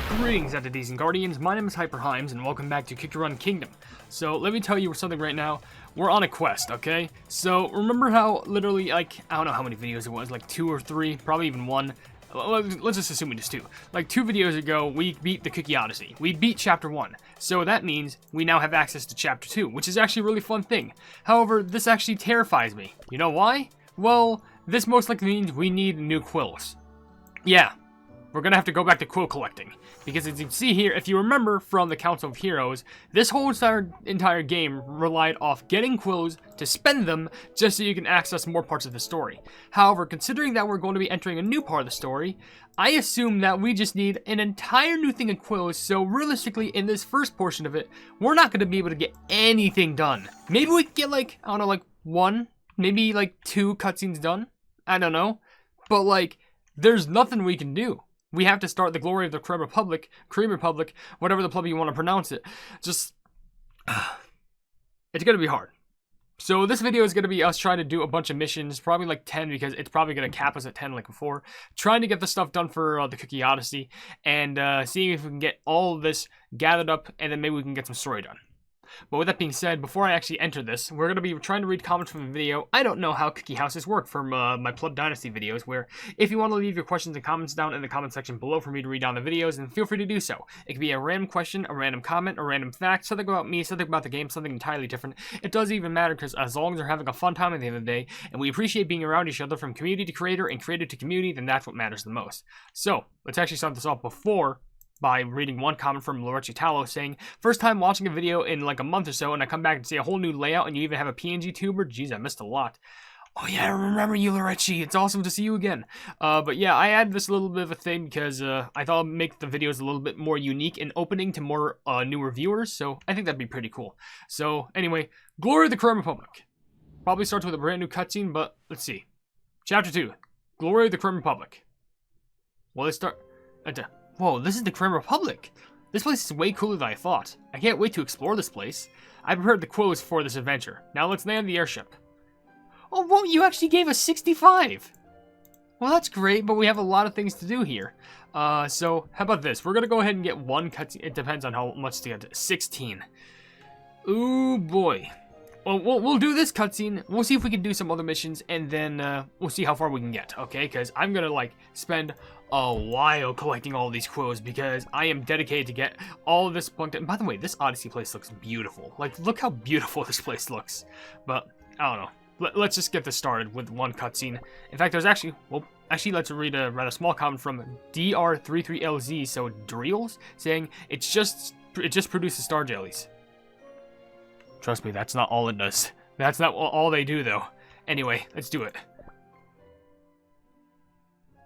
Greetings, entities and guardians. My name is HyperHimes, and welcome back to Kick Your Run Kingdom. So let me tell you something right now. We're on a quest, okay? So remember how literally, like, I don't know how many videos it was, like 2 or 3, probably even 1. Let's just assume we just 2. Like 2 videos ago, we beat the Cookie Odyssey. We beat Chapter 1. So that means we now have access to Chapter 2, which is actually a really fun thing. However, this actually terrifies me. You know why? Well, this most likely means we need new quills. Yeah. We're gonna have to go back to quill collecting. Because as you can see here, if you remember from the Council of Heroes, this whole entire game relied off getting quills to spend them just so you can access more parts of the story. However, considering that we're going to be entering a new part of the story, I assume that we just need an entire new thing of quills, so realistically, in this first portion of it, we're not going to be able to get anything done. Maybe we could get like, I don't know, like 1, maybe like 2 cutscenes done? I don't know. But like, there's nothing we can do. We have to start the glory of the Creme Republic, whatever the plebby you want to pronounce it. Just, it's going to be hard. So this video is going to be us trying to do a bunch of missions, probably like 10, because it's probably going to cap us at 10 like before. Trying to get the stuff done for the Cookie Odyssey, and seeing if we can get all of this gathered up, and then maybe we can get some story done. But with that being said, before I actually enter this, we're going to be trying to read comments from the video. I don't know how cookie houses work from my Pleb Dynasty videos, where if you want to leave your questions and comments down in the comment section below for me to read down the videos, then feel free to do so. It could be a random question, a random comment, a random fact, something about me, something about the game, something entirely different. It doesn't even matter, because as long as we're having a fun time at the end of the day, and we appreciate being around each other from community to creator and creator to community, then that's what matters the most. So, let's actually start this off by reading one comment from Lorechi Talo saying, first time watching a video in like a month or so, and I come back and see a whole new layout, and you even have a PNG tuber? Jeez, I missed a lot. Oh yeah, I remember you, Lorechi. It's awesome to see you again. But yeah, I added this little bit of a thing because I thought it'd make the videos a little bit more unique and opening to more newer viewers, so I think that'd be pretty cool. So anyway, Glory of the Creme Republic. Probably starts with a brand new cutscene, but let's see. Chapter 2, Glory of the Creme Republic. Well, let's start... Whoa, this is the Creme Republic. This place is way cooler than I thought. I can't wait to explore this place. I prepared the quills for this adventure. Now let's land the airship. Oh, whoa, you actually gave us 65. Well, that's great, but we have a lot of things to do here. So, how about this? We're going to go ahead and get one cutscene. It depends on how much to get. 16. Ooh, boy. Well, we'll do this cutscene. We'll see if we can do some other missions, and then we'll see how far we can get, okay? Because I'm going to, like, spend a while collecting all these quills, because I am dedicated to get all of this punked. And by the way, this Odyssey place looks beautiful. Like, look how beautiful this place looks. But, I don't know. Let's just get this started with one cutscene. In fact, there's actually, let's read a rather small comment from DR33LZ, so Dreels, saying, it just produces star jellies. Trust me, that's not all it does. That's not all they do, though. Anyway, let's do it.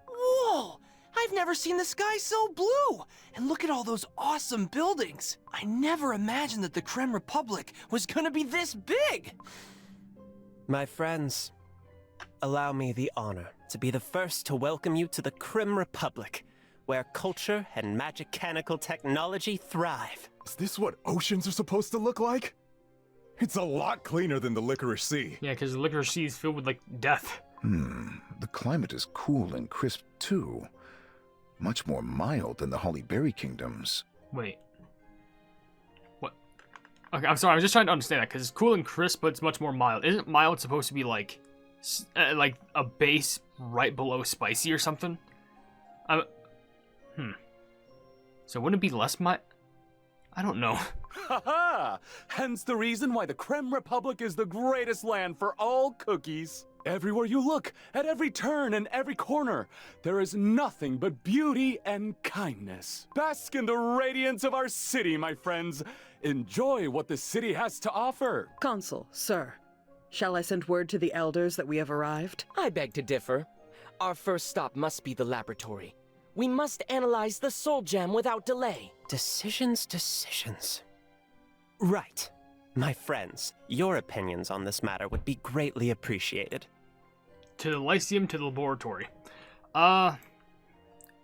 Whoa! I've never seen the sky so blue! And look at all those awesome buildings! I never imagined that the Creme Republic was gonna be this big! My friends, allow me the honor to be the first to welcome you to the Creme Republic, where culture and magic-canical technology thrive. Is this what oceans are supposed to look like? It's a lot cleaner than the Licorice Sea. Yeah, because the Licorice Sea is filled with, like, death. The climate is cool and crisp, too. Much more mild than the Holly Berry Kingdoms. Wait. What? Okay, I'm sorry, I was just trying to understand that, because it's cool and crisp, but it's much more mild. Isn't mild supposed to be, like a base right below spicy or something? So wouldn't it be less mild? I don't know. Ha-ha! Hence the reason why the Creme Republic is the greatest land for all cookies. Everywhere you look, at every turn and every corner, there is nothing but beauty and kindness. Bask in the radiance of our city, my friends. Enjoy what the city has to offer. Consul, sir. Shall I send word to the elders that we have arrived? I beg to differ. Our first stop must be the laboratory. We must analyze the soul gem without delay. Decisions. Right. My friends, your opinions on this matter would be greatly appreciated. To the Lyceum, to the laboratory. Okay,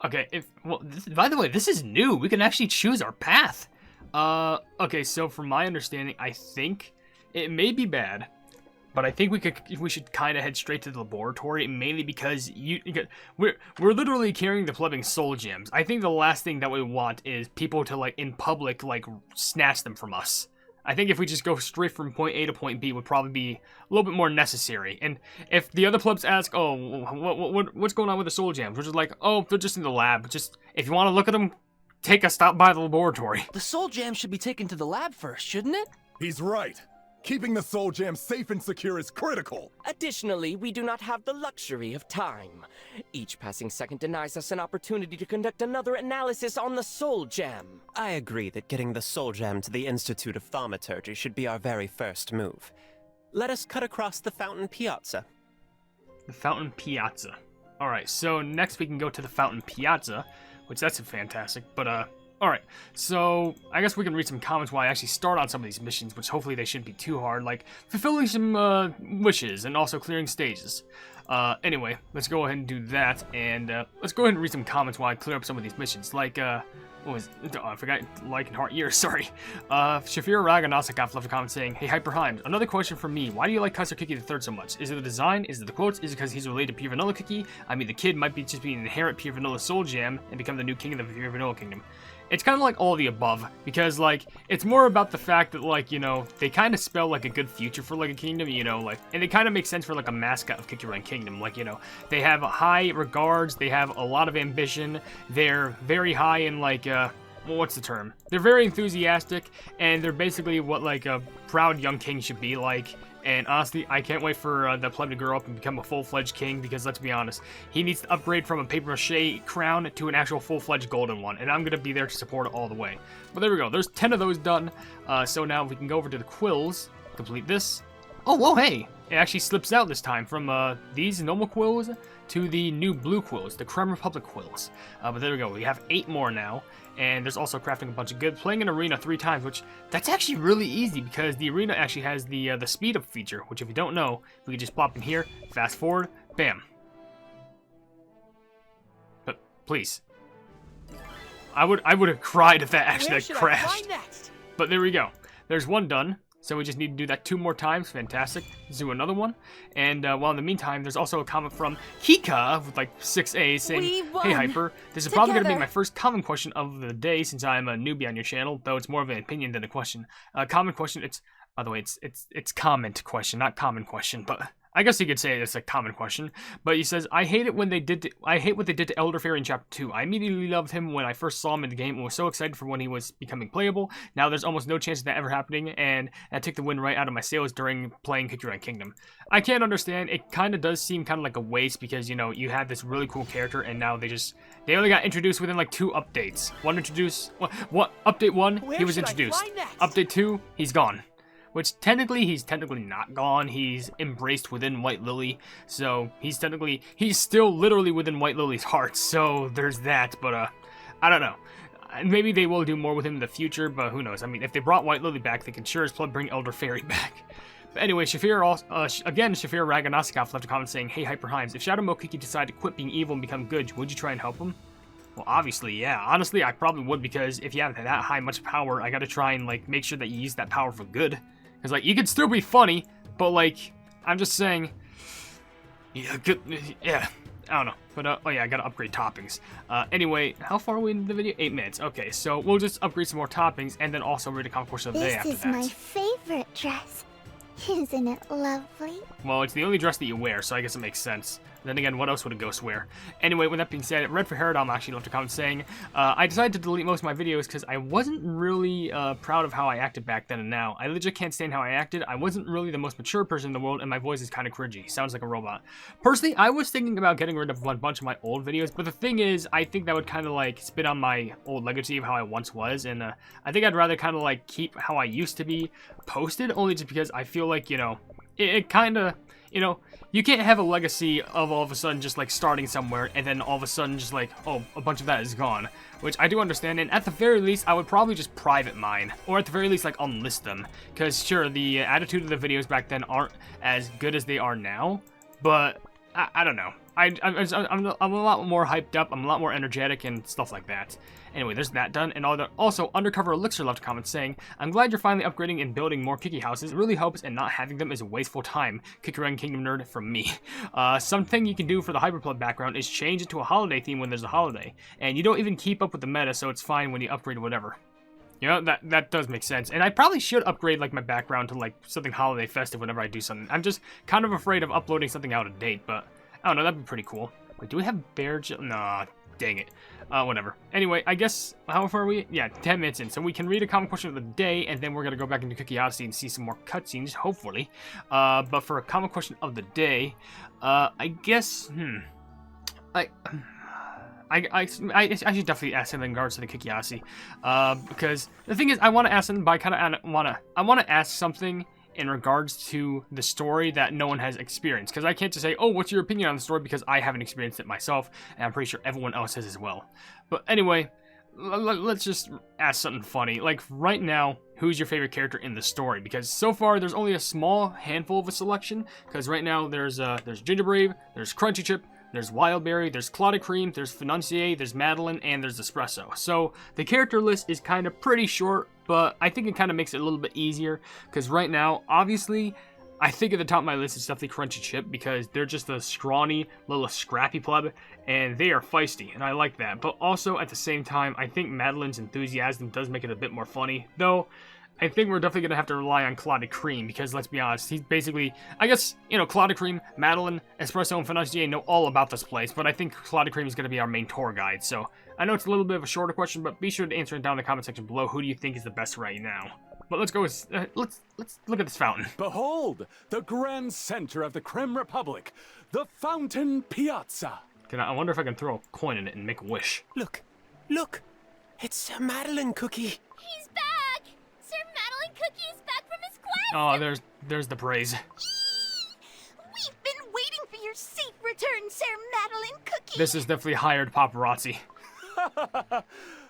by the way, this is new. We can actually choose our path. Okay, so from my understanding, I think it may be bad, but I think we should kind of head straight to the laboratory, mainly because we're literally carrying the plebing soul gems. I think the last thing that we want is people to like in public like snatch them from us. I think if we just go straight from point A to point B would probably be a little bit more necessary. And if the other plebs ask, oh, what's going on with the soul gems? We're just like, oh, they're just in the lab. Just, if you want to look at them, take a stop by the laboratory. The soul gem should be taken to the lab first, shouldn't it? He's right. Keeping the soul gem safe and secure is critical. Additionally, we do not have the luxury of time. Each passing second denies us an opportunity to conduct another analysis on the soul gem. I agree that getting the soul gem to the Institute of Thaumaturgy should be our very first move. Let us cut across the Fountain Piazza. The Fountain Piazza. Alright, so next we can go to the Fountain Piazza, which that's fantastic, but alright, so I guess we can read some comments while I actually start on some of these missions, which hopefully they shouldn't be too hard, like fulfilling some wishes and also clearing stages. Anyway, let's go ahead and do that, and let's go ahead and read some comments while I clear up some of these missions, like, what was it? Oh, I forgot, like in heart years, sorry. Shafir Raganasikov left a comment saying, hey HyperHimes, another question from me, why do you like Kaiser Cookie III so much? Is it the design? Is it the quotes? Is it because he's related to Pure Vanilla Cookie? I mean, the kid might be just be an inherent Pure Vanilla soul gem and become the new king of the Pure Vanilla Kingdom. It's kind of like all the above, because, like, it's more about the fact that, like, you know, they kind of spell, like, a good future for, like, a kingdom, you know, like, and it kind of makes sense for, like, a mascot of Cookie Run Kingdom, like, you know, they have high regards, they have a lot of ambition, they're very high in, like, well, what's the term? They're very enthusiastic, and they're basically what, like, a proud young king should be like. And honestly, I can't wait for the pleb to grow up and become a full-fledged king, because let's be honest, he needs to upgrade from a papier-mâché crown to an actual full-fledged golden one, and I'm going to be there to support it all the way. But there we go, there's 10 of those done, so now we can go over to the quills, complete this. Oh, whoa, hey! It actually slips out this time from these normal quills to the new blue quills, the Creme Republic quills. But there we go, we have 8 more now. And there's also crafting a bunch of good. Playing an arena 3 times, which that's actually really easy because the arena actually has the speed up feature, which if you don't know, we can just pop in here, fast forward, bam. But please, I would have cried if that actually crashed. But there we go. There's one done. So we just need to do that 2 more times. Fantastic. Let's do another one. And while in the meantime, there's also a comment from Kika with like 6 A's saying, hey Hyper, this is probably going to be my first common question of the day since I'm a newbie on your channel, though it's more of an opinion than a question. Common question, it's, by the way, it's comment question, not common question, but I guess you could say it's a common question, but he says, I hate what they did to Elder Fairy in Chapter 2. I immediately loved him when I first saw him in the game and was so excited for when he was becoming playable. Now there's almost no chance of that ever happening, and that took the wind right out of my sails during playing Cookie Run Kingdom. I can't understand. It kind of does seem kind of like a waste because, you know, you had this really cool character and now they only got introduced within like 2 updates. Update 1, he was introduced. Update 2, he's gone. Which technically, he's technically not gone. He's embraced within White Lily. So he's still literally within White Lily's heart. So there's that. But I don't know. Maybe they will do more with him in the future, but who knows? I mean, if they brought White Lily back, they can sure as plug bring Elder Fairy back. But anyway, Shafir Raganasikov left a comment saying, hey HyperHimes, if Shadow Milk Cookie decided to quit being evil and become good, would you try and help him? Well, obviously, yeah. Honestly, I probably would, because if you have that high much power, I gotta try and like make sure that you use that power for good. Because, like, you could still be funny, but, like, I'm just saying, yeah, good, yeah, I don't know. But, oh yeah, I gotta upgrade toppings. Anyway, how far are we in the video? 8 minutes. Okay, so we'll just upgrade some more toppings, and then also read a comic question of the day after that. This is my favorite dress. Isn't it lovely? Well, it's the only dress that you wear, so I guess it makes sense. Then again, what else would a ghost wear? Anyway, with that being said, Red for Herodom actually left a comment saying, I decided to delete most of my videos because I wasn't really proud of how I acted back then and now. I legit can't stand how I acted. I wasn't really the most mature person in the world, and my voice is kind of cringy. Sounds like a robot. Personally, I was thinking about getting rid of a bunch of my old videos, but the thing is, I think that would kind of like spit on my old legacy of how I once was, and I think I'd rather kind of like keep how I used to be posted, only just because I feel like, you know, it kind of, you know, you can't have a legacy of all of a sudden just like starting somewhere and then all of a sudden just like, oh, a bunch of that is gone. Which I do understand, and at the very least, I would probably just private mine. Or at the very least, like, unlist them. Because sure, the attitude of the videos back then aren't as good as they are now, but I don't know. I'm a lot more hyped up. I'm a lot more energetic and stuff like that. Anyway, there's that done. And also, Undercover Elixir left a comment saying, I'm glad you're finally upgrading and building more cookie houses. It really helps, and not having them is a wasteful time. Kick around Kingdom Nerd from me. Something you can do for the Hyperplug background is change it to a holiday theme when there's a holiday. And you don't even keep up with the meta, so it's fine when you upgrade whatever. You know, that does make sense. And I probably should upgrade, like, my background to, like, something holiday festive whenever I do something. I'm just kind of afraid of uploading something out of date, but I don't know, that'd be pretty cool. Wait, do we have bear Nah, dang it. Whatever. Anyway, I guess, how far are we? Yeah, 10 minutes in. So we can read a common question of the day, and then we're going to go back into Cookie Odyssey and see some more cutscenes, hopefully. But for a common question of the day, I guess, I should definitely ask him in regards to the Cookie Odyssey. Because the thing is, I want to ask him, but I kind of want to ask something in regards to the story that no one has experienced. Because I can't just say, oh, what's your opinion on the story, because I haven't experienced it myself, and I'm pretty sure everyone else has as well. But anyway, let's just ask something funny. Like, right now, who's your favorite character in the story? Because so far, there's only a small handful of a selection. Because right now, there's Gingerbrave, there's Crunchy Chip, there's Wildberry, there's Clotted Creme, there's Financier, there's Madeline, and there's Espresso. So the character list is kind of pretty short, but I think it kind of makes it a little bit easier, because right now, obviously, I think at the top of my list is definitely Crunchy Chip, because they're just a scrawny, little scrappy pleb, and they are feisty, and I like that. But also, at the same time, I think Madeline's enthusiasm does make it a bit more funny, though I think we're definitely going to have to rely on Clotted Creme, because let's be honest, he's basically, I guess, you know, Clotted Creme, Madeline, Espresso, and Financier know all about this place, but I think Clotted Creme is going to be our main tour guide. So I know it's a little bit of a shorter question, but be sure to answer it down in the comment section below. Who do you think is the best right now? But let's go with, let's look at this fountain. Behold, the grand center of the Creme Republic, the Fountain Piazza. I wonder if I can throw a coin in it and make a wish. Look, it's Sir Madeline Cookie. He's back! Sir Madeline Cookie is back from his quest! Oh, there's the praise. We've been waiting for your safe return, Sir Madeline Cookie! This is definitely hired paparazzi.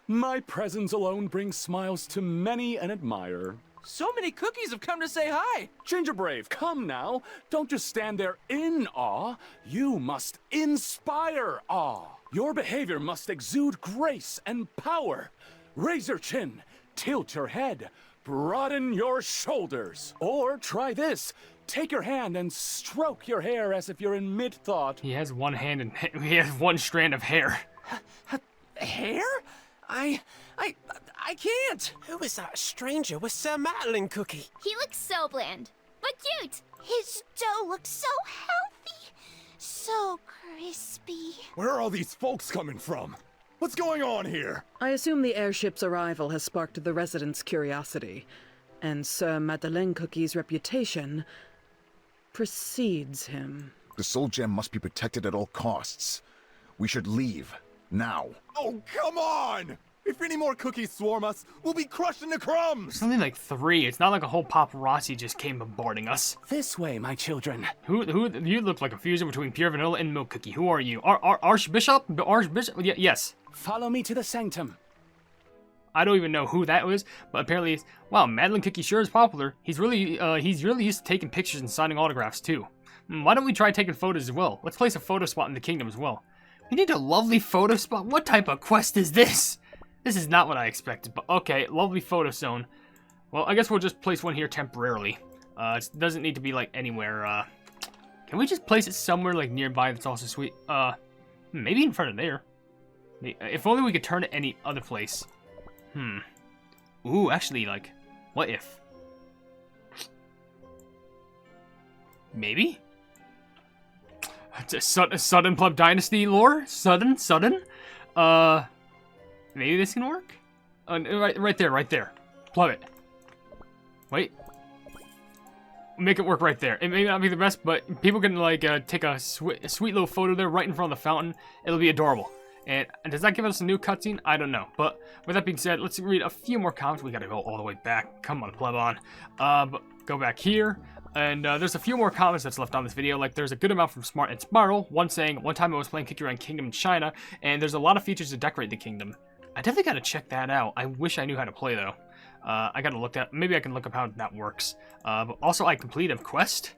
My presence alone brings smiles to many an admirer. So many cookies have come to say hi. Gingerbrave, come now. Don't just stand there in awe. You must inspire awe. Your behavior must exude grace and power. Raise your chin, tilt your head, broaden your shoulders. Or try this. Take your hand and stroke your hair as if you're in mid-thought. He has one hand and he has one strand of hair. Hair? I can't. Who is that stranger with Sir Madeline Cookie? He looks so bland, but cute. His dough looks so healthy, so crispy. Where are all these folks coming from? What's going on here? I assume the airship's arrival has sparked the residents' curiosity, and Sir Madeline Cookie's reputation precedes him. The soul gem must be protected at all costs. We should leave. Now. Oh, come on! If any more cookies swarm us, we'll be crushed into crumbs! It's only like 3. It's not like a whole paparazzi just came bombarding us. This way, my children. Who you look like a fusion between pure vanilla and milk cookie. Who are you? Archbishop? The Archbishop? Yes. Follow me to the sanctum. I don't even know who that was, but apparently it's, wow, Madeline Cookie sure is popular. He's really used to taking pictures and signing autographs too. Why don't we try taking photos as well? Let's place a photo spot in the kingdom as well. We need a lovely photo spot? What type of quest is this? This is not what I expected, but okay, lovely photo zone. Well, I guess we'll just place one here temporarily. It doesn't need to be like anywhere, can we just place it somewhere like nearby that's also sweet? Maybe in front of there. If only we could turn it any other place. Ooh, actually, like, what if? Maybe? Sudden Pleb Dynasty lore? Sudden? Maybe this can work? Right there. Plug it. Wait. Make it work right there. It may not be the best, but people can, like, take a sweet little photo there right in front of the fountain. It'll be adorable. And does that give us a new cutscene? I don't know. But with that being said, let's read a few more comments. We gotta go all the way back. Come on, pleb on. But go back here. And there's a few more comments that's left on this video. Like, there's a good amount from Smart and Spiral. One saying, one time I was playing Cookie Run Kingdom in China, and there's a lot of features to decorate the kingdom. I definitely gotta check that out. I wish I knew how to play, though. I gotta look at, maybe I can look up how that works. But also, I completed a quest.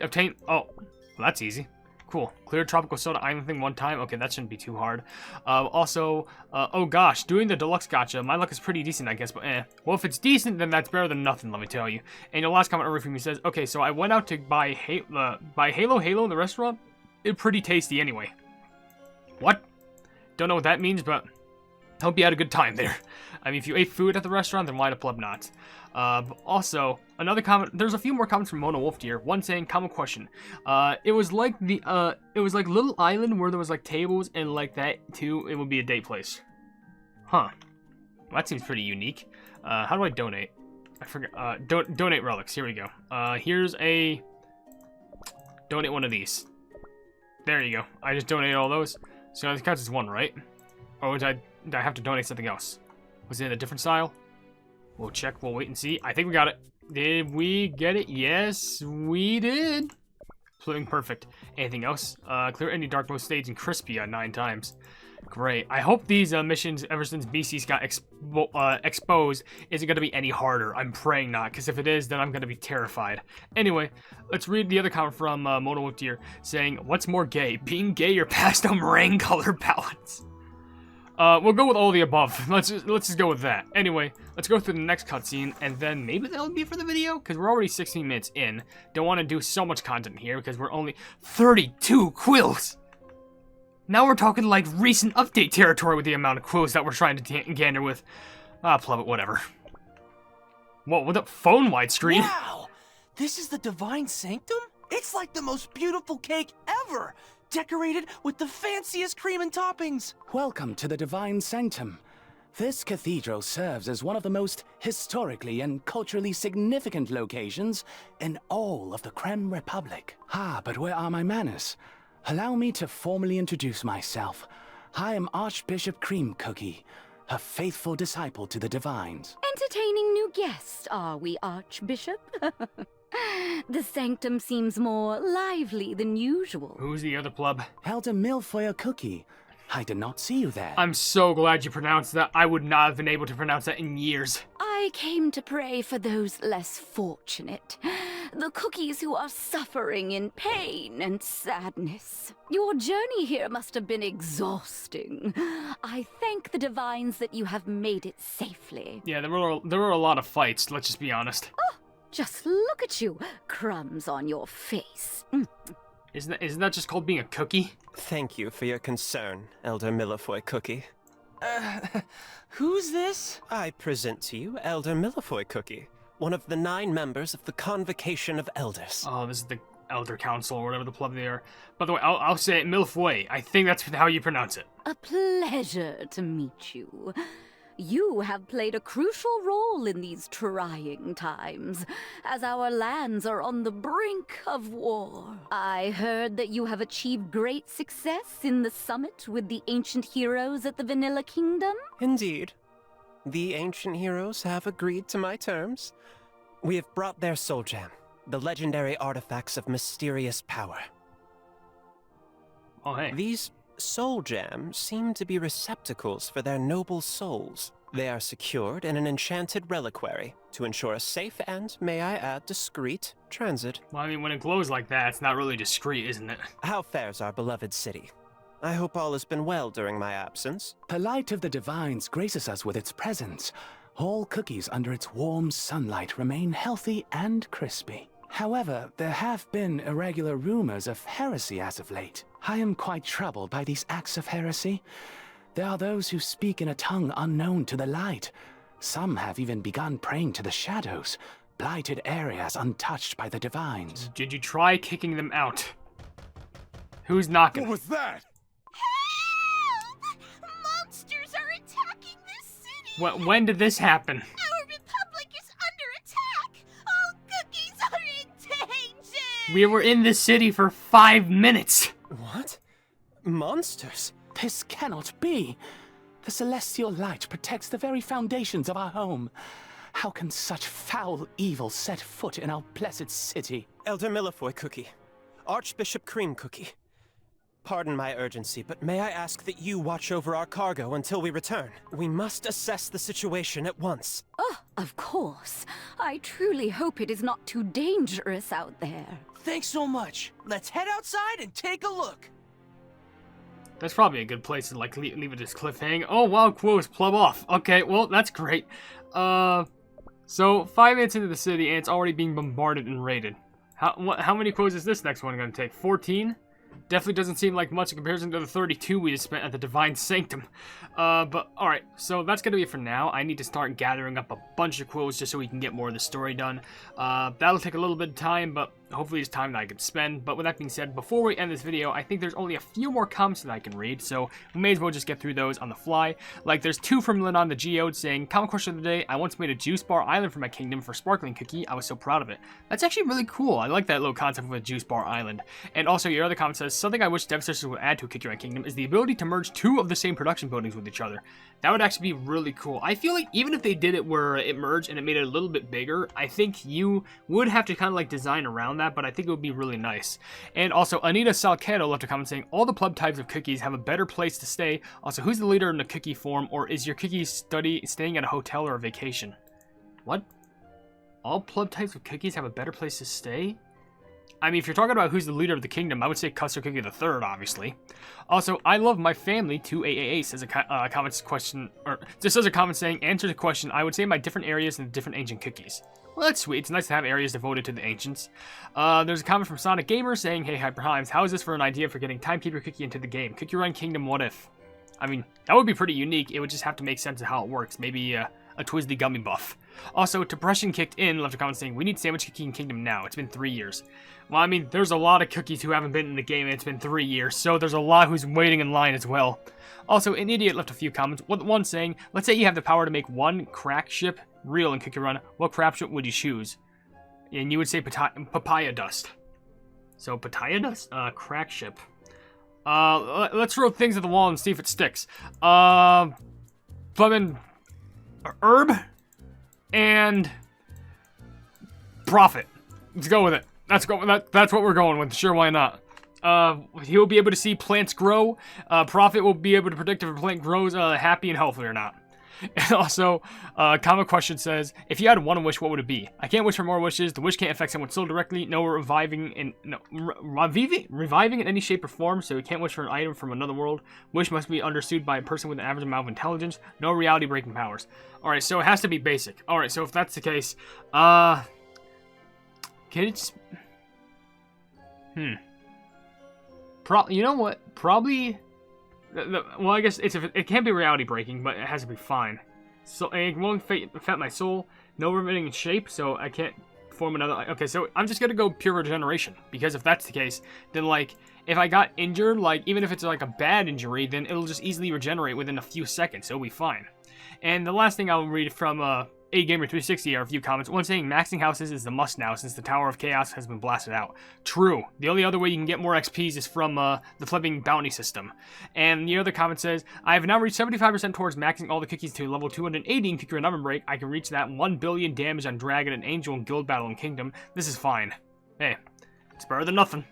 Obtain, oh, well, that's easy. Cool. Clear tropical soda island thing one time. Okay, that shouldn't be too hard. Also, oh gosh, doing the deluxe gacha. My luck is pretty decent, I guess, but eh. Well, if it's decent, then that's better than nothing, let me tell you. And your last comment over from me says, okay, so I went out to buy Halo in the restaurant. It's pretty tasty anyway. What? Don't know what that means, but hope you had a good time there. I mean, if you ate food at the restaurant, then why the pleb not? Also, another comment. There's a few more comments from Mona Wolf here. One saying, common question. It was like Little Island where there was like tables and like that too. It would be a date place. Huh. Well, that seems pretty unique. How do I donate? I forgot. Donate relics. Here we go. Here's a donate one of these. There you go. I just donated all those. So this counts as one, right? Or did I have to donate something else? Was it in a different style? We'll check. We'll wait and see. I think we got it. Did we get it? Yes, we did. Flipping perfect. Anything else? Clear any dark mode stage and crispy 9 times. Great. I hope these missions, ever since BC's got exposed, isn't going to be any harder. I'm praying not, because if it is, then I'm going to be terrified. Anyway, let's read the other comment from Mono Wolf Deer, saying, what's more gay, being gay or pastel meringue color palettes? We'll go with all the above. Let's just go with that. Anyway, let's go through the next cutscene, and then maybe that'll be for the video, because we're already 16 minutes in. Don't want to do so much content here, because we're only 32 quills! Now we're talking like recent update territory with the amount of quills that we're trying to gander with. Pleb it, whatever. Whoa, with a phone widescreen? Wow! This is the Divine Sanctum? It's like the most beautiful cake ever! Decorated with the fanciest cream and toppings! Welcome to the Divine Sanctum. This cathedral serves as one of the most historically and culturally significant locations in all of the Creme Republic. But where are my manners? Allow me to formally introduce myself. I am Archbishop Creme Cookie, a faithful disciple to the Divines. Entertaining new guests, are we, Archbishop? The sanctum seems more lively than usual. Who's the other pleb? Elder Milfoil Cookie. I did not see you there. I'm so glad you pronounced that. I would not have been able to pronounce that in years. I came to pray for those less fortunate. The cookies who are suffering in pain and sadness. Your journey here must have been exhausting. I thank the divines that you have made it safely. Yeah, there were a lot of fights, let's just be honest. Oh, just look at you. Crumbs on your face. Isn't that just called being a cookie? Thank you for your concern, Elder Millifoy Cookie. Who's this? I present to you Elder Millifoy Cookie, one of the 9 members of the Convocation of Elders. Oh, this is the Elder Council, or whatever the pleb they are. By the way, I'll say it Milfoy. I think that's how you pronounce it. A pleasure to meet you. You have played a crucial role in these trying times, as our lands are on the brink of war. I heard that you have achieved great success in the summit with the ancient heroes at the Vanilla Kingdom. Indeed. The ancient heroes have agreed to my terms. We have brought their soul gem, the legendary artifacts of mysterious power. Oh, hey. These soul gems seem to be receptacles for their noble souls. They are secured in an enchanted reliquary to ensure a safe and, may I add, discreet transit. Well, I mean, when it glows like that, it's not really discreet, isn't it? How fares our beloved city? I hope all has been well during my absence. The light of the Divines graces us with its presence. All cookies under its warm sunlight remain healthy and crispy. However, there have been irregular rumors of heresy as of late. I am quite troubled by these acts of heresy. There are those who speak in a tongue unknown to the light. Some have even begun praying to the shadows, blighted areas untouched by the Divines. Did you try kicking them out? Who's knocking? What was that? Help! Monsters are attacking this city! When did this happen? Our republic is under attack! All cookies are in danger! We were in this city for 5 minutes! What? Monsters? This cannot be. The celestial light protects the very foundations of our home. How can such foul evil set foot in our blessed city? Elder Millifoy Cookie, Archbishop Creme Cookie. Pardon my urgency, but may I ask that you watch over our cargo until we return? We must assess the situation at once. Oh, of course. I truly hope it is not too dangerous out there. Thanks so much. Let's head outside and take a look. That's probably a good place to like leave it as cliffhanger. Oh wow, quotes plumb off. Okay, well that's great. So 5 minutes into the city and it's already being bombarded and raided. How many quotes is this next one going to take? 14? Definitely doesn't seem like much in comparison to the 32 we just spent at the Divine Sanctum. But alright, so that's going to be it for now. I need to start gathering up a bunch of quotes just so we can get more of the story done. That'll take a little bit of time, but hopefully it's time that I can spend. But with that being said, before we end this video, I think there's only a few more comments that I can read, so we may as well just get through those on the fly. Like, there's 2 from Lenon the Geode saying, "Comment question of the day, I once made a juice bar island for my kingdom for sparkling cookie. I was so proud of it." That's actually really cool. I like that little concept of a juice bar island. And also, your other comment says, "Something I wish Devsisters would add to a Cookie Run Kingdom is the ability to merge 2 of the same production buildings with each other." That would actually be really cool. I feel like even if they did it where it merged and it made it a little bit bigger, I think you would have to kind of like design around that, but I think it would be really nice. And also, Anita Salcedo left a comment saying, "All the pleb types of cookies have a better place to stay. Also, who's the leader in the cookie form, or is your cookie staying at a hotel or a vacation?" What? All pleb types of cookies have a better place to stay? I mean, if you're talking about who's the leader of the kingdom, I would say Custard Cookie the Third, obviously. Also, I love my family, 2AAA, says a just as a comment saying, "Answer the question, I would say my different areas and different ancient cookies." Well, that's sweet. It's nice to have areas devoted to the ancients. There's a comment from Sonic Gamer saying, "Hey, HyperHimes, how is this for an idea for getting Timekeeper Cookie into the game? Cookie Run Kingdom, what if?" I mean, that would be pretty unique. It would just have to make sense of how it works. Maybe a Twisty Gummy buff. Also, Depression Kicked In left a comment saying, "We need Sandwich Cookie in Kingdom now. It's been 3 years." Well, I mean, there's a lot of cookies who haven't been in the game and it's been 3 years, so there's a lot who's waiting in line as well. Also, an idiot left a few comments, one saying, "Let's say you have the power to make one crack ship real in Cookie Run. What crap ship would you choose?" And you would say papaya dust. So, papaya dust? Crack ship. Let's throw things at the wall and see if it sticks. Fucking herb and profit. Let's go with it. That's what we're going with. Sure, why not? He'll be able to see plants grow. Profit will be able to predict if a plant grows happy and healthy or not. And also, common question says, "If you had one wish, what would it be?" I can't wish for more wishes. The wish can't affect someone's soul directly. No reviving in any shape or form, so you can't wish for an item from another world. Wish must be understood by a person with an average amount of intelligence. No reality-breaking powers. Alright, so it has to be basic. Alright, so if that's the case, can it just... you know what? Probably... well, I guess it can't be reality breaking, but it has to be fine. So it won't affect my soul. No remitting in shape, so I can't form another. Okay, so I'm just gonna go pure regeneration, because if that's the case, then like if I got injured, like even if it's like a bad injury, then it'll just easily regenerate within a few seconds. So it'll be fine. And the last thing I'll read from AGamer360 are a few comments. One saying maxing houses is the must now since the Tower of Chaos has been blasted out. True. The only other way you can get more XPs is from the flipping bounty system. And the other comment says, "I have now reached 75% towards maxing all the cookies to level 280 in Cookie Run OvenBreak. I can reach that 1 billion damage on Dragon and Angel in Guild Battle and Kingdom. This is fine." Hey, it's better than nothing.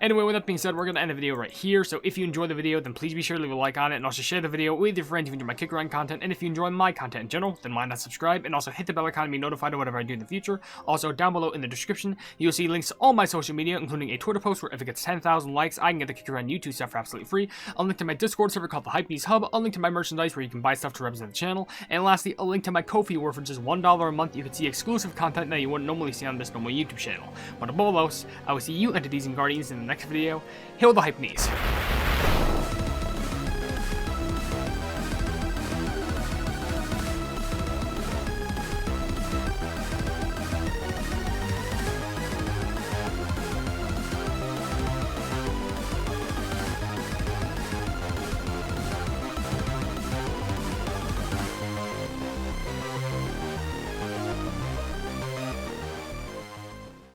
Anyway, with that being said, we're going to end the video right here. So if you enjoyed the video, then please be sure to leave a like on it and also share the video with your friends if you enjoy my Cookie Run content. And if you enjoy my content in general, then why not subscribe and also hit the bell icon to be notified of whatever I do in the future. Also, down below in the description, you'll see links to all my social media, including a Twitter post where if it gets 10,000 likes, I can get the Cookie Run YouTube stuff for absolutely free. A link to my Discord server called the Hypenese Hub, a link to my merchandise where you can buy stuff to represent the channel, and lastly, a link to my Ko-fi where for just $1 a month you can see exclusive content that you wouldn't normally see on this normal YouTube channel. But above all else, I will see you entities and guardians in the next video. Hail the Hypenese.